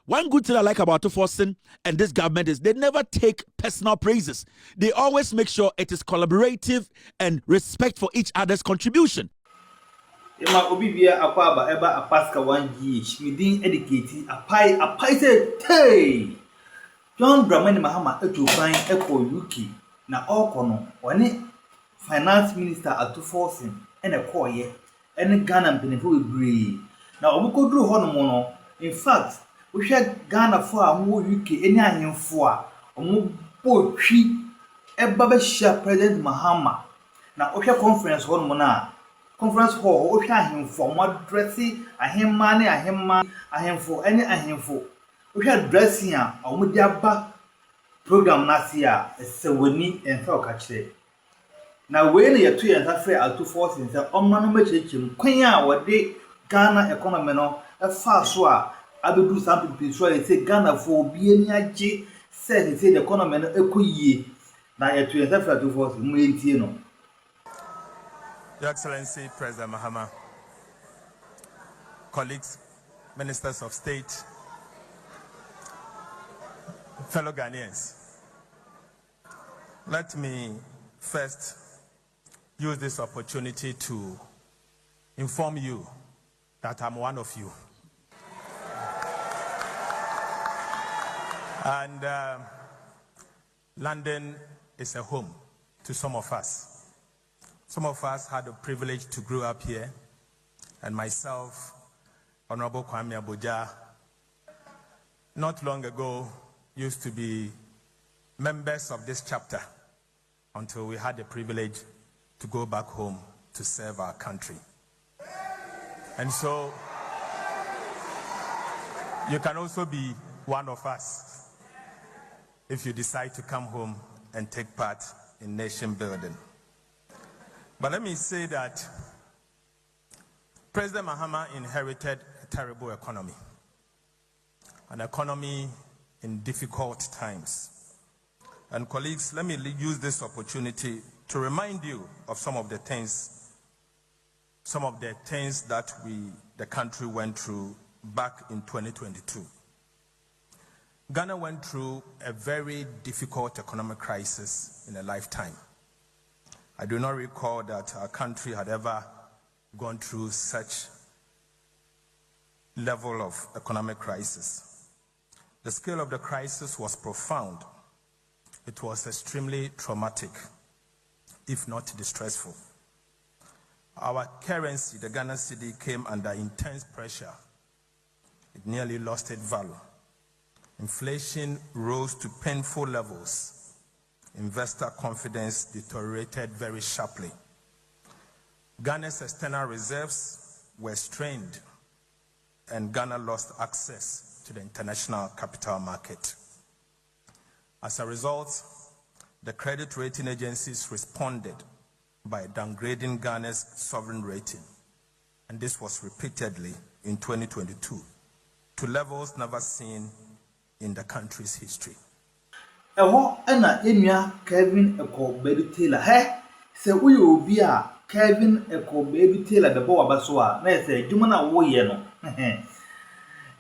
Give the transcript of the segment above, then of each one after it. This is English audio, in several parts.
One good thing I like about ATO Fourson and this government is they never take personal praises. They always make sure it is collaborative and respect for each other's contribution. Ema obibia akwaba eba apaska 1 year midin educate apai say hey John Dramani Mahama etofan eko UK na okono one finance minister ATO Fourson ene koye ene Ghana mpenefo bebre na obukoduru ho no in fact we hwe Ghana for a mo UK ene ahemfo a omo potwi eba be share president Mahama na ohwe conference ho no na conference hall o hwa ahemfo mo addressi ahemma ne ahemfo ene ahemfo o hwa addressi a omo di aba program na sia sewani enfa o ka kire na we ne yeto yen safre ATO Fourson se omma no machechim kwan a wode Ghana economy no e fa so a abedu sample piso e say Ghana for obi ani age say the economy no ekoyie na yeto yen safre ATO Fourson mo entie no. Your Excellency, President Mahama, colleagues, ministers of state, fellow Ghanaians, let me first use this opportunity to inform you that I'm one of you. And London is a home to some of us. Some of us had the privilege to grow up here, and myself, Honorable Kwame Abuja, not long ago used to be members of this chapter until we had the privilege to go back home to serve our country. And so, you can also be one of us if you decide to come home and take part in nation building. But let me say that President Mahama inherited a terrible economy, an economy in difficult times. And colleagues, let me use this opportunity to remind you of some of the things that the country went through back in 2022. Ghana went through a very difficult economic crisis in a lifetime. I do not recall that our country had ever gone through such level of economic crisis. The scale of the crisis was profound. It was extremely traumatic, if not distressful. Our currency, the Ghana cedi, came under intense pressure. It nearly lost its value. Inflation rose to painful levels. Investor confidence deteriorated very sharply. Ghana's external reserves were strained, and Ghana lost access to the international capital market. As a result, the credit rating agencies responded by downgrading Ghana's sovereign rating, and this was repeatedly in 2022 to levels never seen in the country's history. Ena enua Kevin Eko Taylor se uye obi a Kevin Eko Taylor bebo wabaso a na se adwuma na wo ye no ne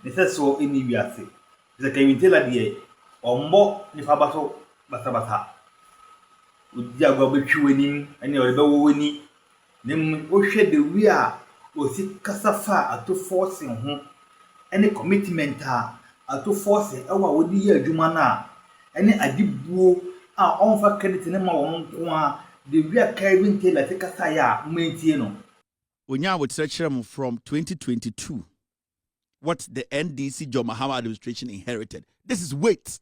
se so eni wiase se Kevin Taylor de ombo ni fa baso basa odi agwa betwi wani ene ore bewo wani nem wo hwe de wi a osi kasafa ATO Fourson ho ene commitment a ATO Fourson ewa wodi ye adwuma na any adibuo a onfa credit ne ma won ko a de wia Kevin Taylor te kasa ya mentie no Onya would search them from 2022 what the NDC John Mahama administration inherited. This is weight.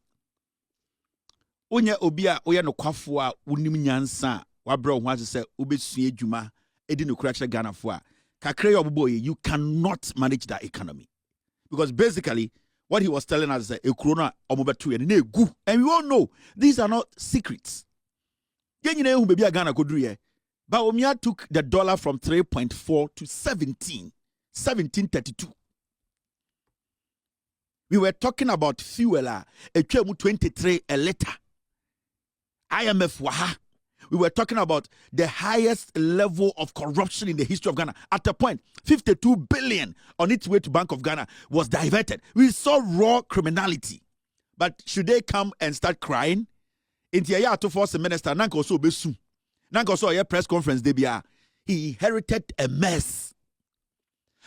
Onya obia oya no kwafo a unim nyansa wa bro ho ase obesua adwuma edi no kura kire Ghana fo a kakra your boy you cannot manage that economy because basically what he was telling us is a corona omobetu and egu. And we all know these are not secrets. Ghana kodru but Omia took the dollar from 3.4 to 1732. We were talking about fuel a 23 a liter. IMF waha we were talking about the highest level of corruption in the history of Ghana. At the point, 52 billion on its way to Bank of Ghana was diverted. We saw raw criminality. But should they come and start crying? In the ATO Fourson minister, Nanko so besu. Nanko so a press conference debia. He inherited a mess.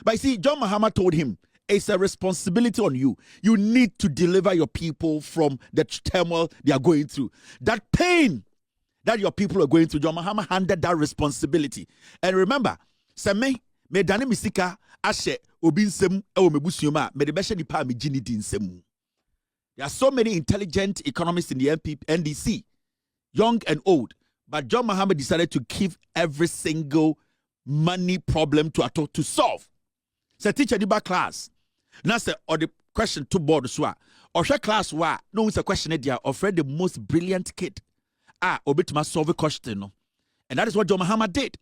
But you see, John Mahama told him, it's a responsibility on you. You need to deliver your people from the turmoil they are going through. That pain that your people are going through, John Mahama handed that responsibility. And remember, Seme, me dane misika ashe obinsem ewo mebusuoma me de behye nipa me gini di nsem. There are so many intelligent economists in the NDC, young and old, but John Mahama decided to give every single money problem to solve. So teacher diba class. Now say or the question to board swa. Or share class wa no it's a question there of the most brilliant kid. Obituma solve a question no. And that is what John Mahama did.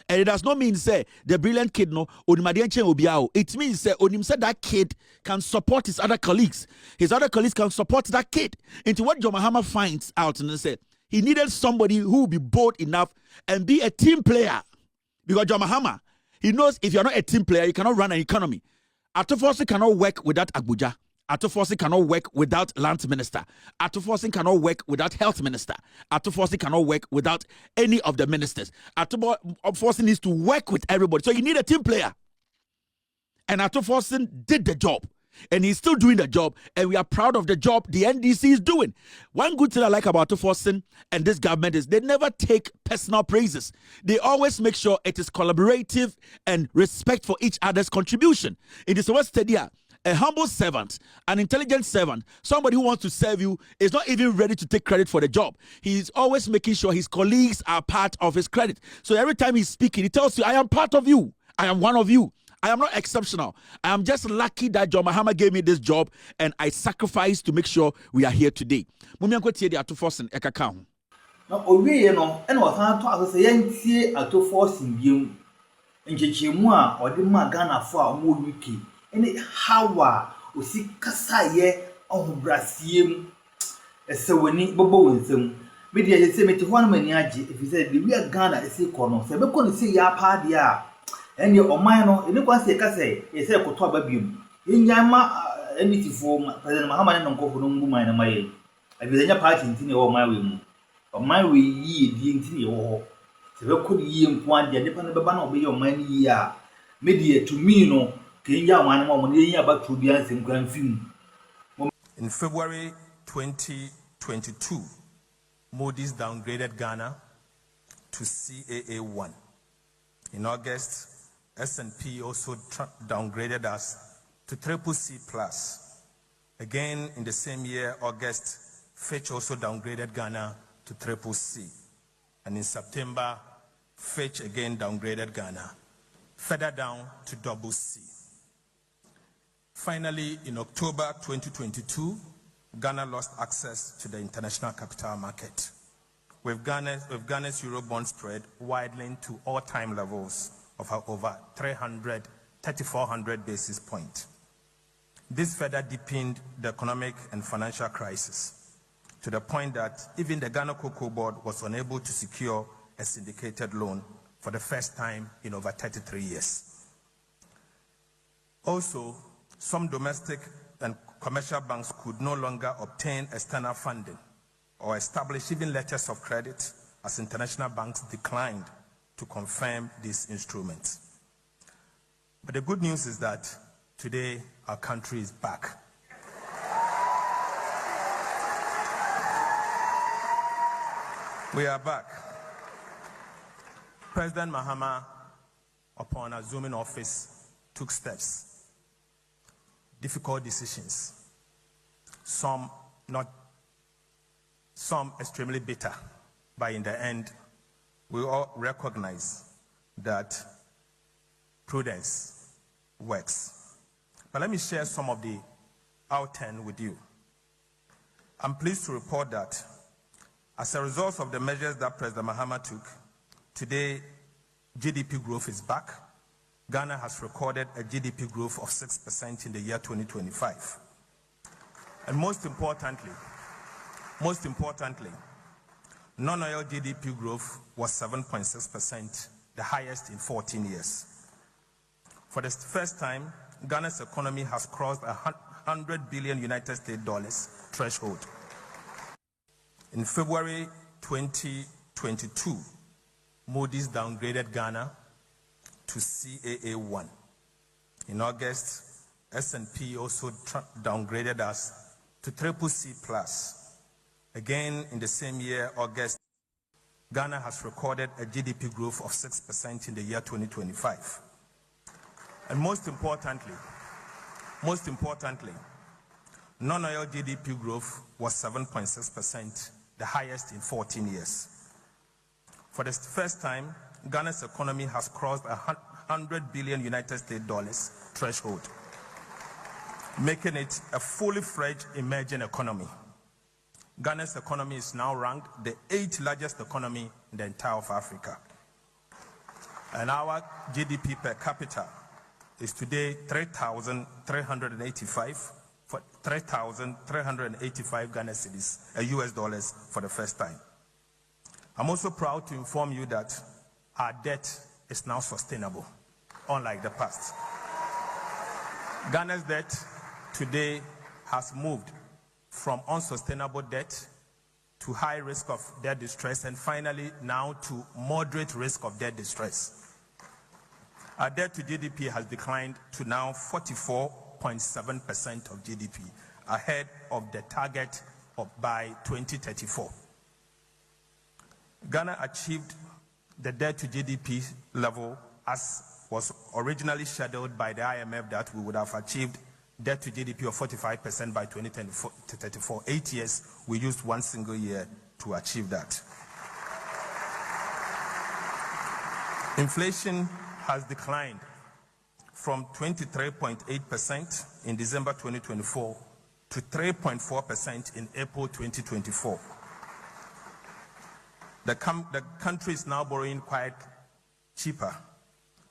And it does not mean say the brilliant kid no onimadianche obiao. It means say onim said that kid can support his other colleagues. His other colleagues can support that kid. Into what John Mahama finds out and say he needed somebody who will be bold enough and be a team player. Because John Mahama, he knows if you're not a team player, you cannot run an economy. ATO Fourson cannot work without Abuja. ATO Fourson cannot work without land minister. ATO Fourson cannot work without health minister. ATO Fourson cannot work without any of the ministers. ATO Fourson needs to work with everybody. So you need a team player. And ATO Fourson did the job. And he's still doing the job. And we are proud of the job the NDC is doing. One good thing I like about ATO Fourson and this government is they never take personal praises. They always make sure it is collaborative and respect for each other's contribution. It is what's steady. A humble servant, an intelligent servant, somebody who wants to serve you is not even ready to take credit for the job. He's always making sure his colleagues are part of his credit. So every time he's speaking, he tells you, I am part of you. I am one of you. I am not exceptional. I am just lucky that John Mahama gave me this job and I sacrificed to make sure we are here today. Mumianko tie di ATO Fourson ekaka ho. Na owie no ena wasan to aso se yentie ATO Fourson biem. Nchechemu a ode ma Ghana fo a mo wiki. Ene hawa osi kasaye ohubrasiem. Esewani bobo wonsem. Me de se meti ho na mani age if say the we Ghana esi kono. Se be kono se ya pa de a and your man no any one say kase e say koto ababiem enyama enitifo president Mahama no nkofo no nguma na maye abizanya party ntini e wo man we mu o man we yi di ntini e wo ho se be ko yi nko ade nipa no beba na obeye o man yi a media to me no kenya man mo no yi aba to bia nsem kwan film. In February 2022, Moody's downgraded Ghana to CAA1. In August, S&P also downgraded us to CCC+. Again, in the same year, August, Fitch also downgraded Ghana to CCC. And in September, Fitch again downgraded Ghana, further down to CC. Finally, in October 2022, Ghana lost access to the international capital market, with Ghana's Eurobond spread widening to all-time levels of over 3,400 basis points. This further deepened the economic and financial crisis to the point that even the Ghana Cocoa Board was unable to secure a syndicated loan for the first time in over 33 years. Also, some domestic and commercial banks could no longer obtain external funding or establish even letters of credit as international banks declined to confirm these instruments. But the good news is that today our country is back. We are back. President Mahama, upon assuming office, took steps, difficult decisions, some extremely bitter, but in the end, we all recognize that prudence works. But let me share some of the outturn with you. I'm pleased to report that as a result of the measures that President Mahama took, today GDP growth is back. Ghana has recorded a GDP growth of 6% in the year 2025. And most importantly, Non-oil GDP growth was 7.6%, the highest in 14 years. For the first time, Ghana's economy has crossed $100 billion United States dollars threshold. In February 2022, Moody's downgraded Ghana to CAA1. In August, S&P also downgraded us to CCC+. Again, in the same year, August, Ghana has recorded a GDP growth of 6% in the year 2025. And most importantly, non-oil GDP growth was 7.6%, the highest in 14 years. For the first time, Ghana's economy has crossed $100 billion United States dollars threshold, making it a fully fledged emerging economy. Ghana's economy is now ranked the 8th largest economy in the entire of Africa. And our GDP per capita is today 3,385 Ghana cedis, US dollars for the first time. I'm also proud to inform you that our debt is now sustainable, unlike the past. Ghana's debt today has moved from unsustainable debt to high risk of debt distress, and finally now to moderate risk of debt distress. Our debt to GDP has declined to now 44.7% of GDP, ahead of the target of by 2034. Ghana achieved the debt to GDP level as was originally scheduled by the IMF, that we would have achieved debt to GDP of 45% by 2034. 8 years, we used one single year to achieve that. Inflation has declined from 23.8% in December 2024 to 3.4% in April 2024. The country is now borrowing quite cheaper.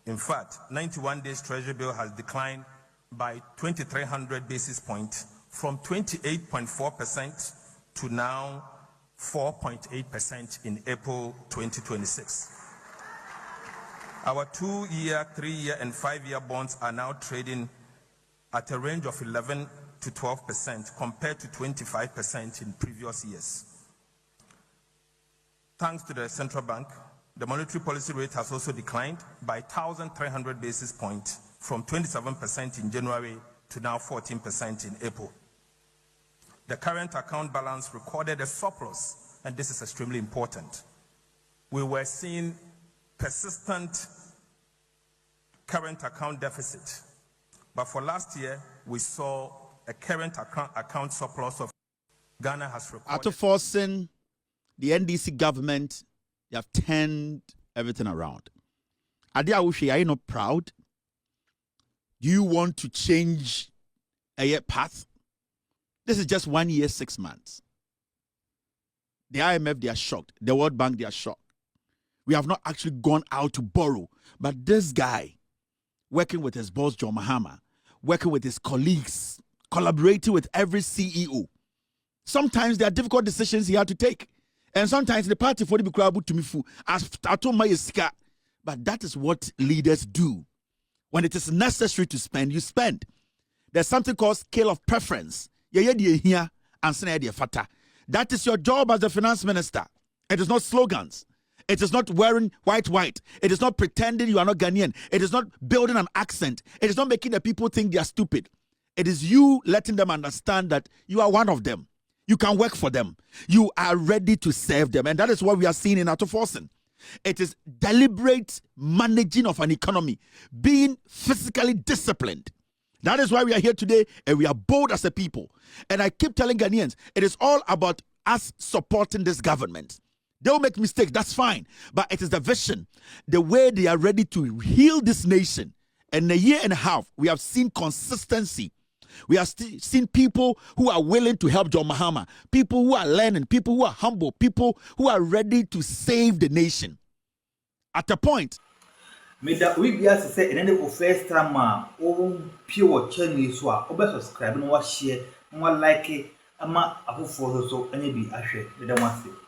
In fact, 91 days Treasury bill has declined by 2,300 basis points from 28.4% to now 4.8% in April 2026. Our 2-year, 3-year, and 5-year bonds are now trading at a range of 11 to 12% compared to 25% in previous years. Thanks to the central bank, the monetary policy rate has also declined by 1,300 basis points from 27% in January to now 14% in April. The current account balance recorded a surplus, and this is extremely important. We were seeing persistent current account deficit, but for last year, we saw a current account surplus of Ghana has recorded. ATO Fourson, the NDC government, they have turned everything around. Are you not proud? Do you want to change a path? This is just 1 year, 6 months. The IMF, they are shocked. The World Bank, they are shocked. We have not actually gone out to borrow. But this guy, working with his boss, John Mahama, working with his colleagues, collaborating with every CEO. Sometimes there are difficult decisions he had to take. And sometimes the party for the Bikrabu to me as Atoma. But that is what leaders do. When it is necessary to spend, you spend. There's something called scale of preference. That is your job as the finance minister. It is not slogans. It is not wearing white. It is not pretending you are not Ghanaian. It is not building an accent. It is not making the people think they are stupid. It is you letting them understand that you are one of them. You can work for them. You are ready to serve them. And that is what we are seeing in ATO Fourson. It is deliberate managing of an economy, being physically disciplined. That is why we are here today, and we are bold as a people. And I keep telling Ghanaians, it is all about us supporting this government. They will make mistakes, that's fine. But it is the vision, the way they are ready to heal this nation. And in a year and a half, we have seen consistency. We have seen people who are willing to help John Mahama, people who are learning, people who are humble, people who are ready to save the nation. At a point, may that we be as say in any first time, pure channel so subscribe and share, more like it, ama ATO Fourson so any be ashe.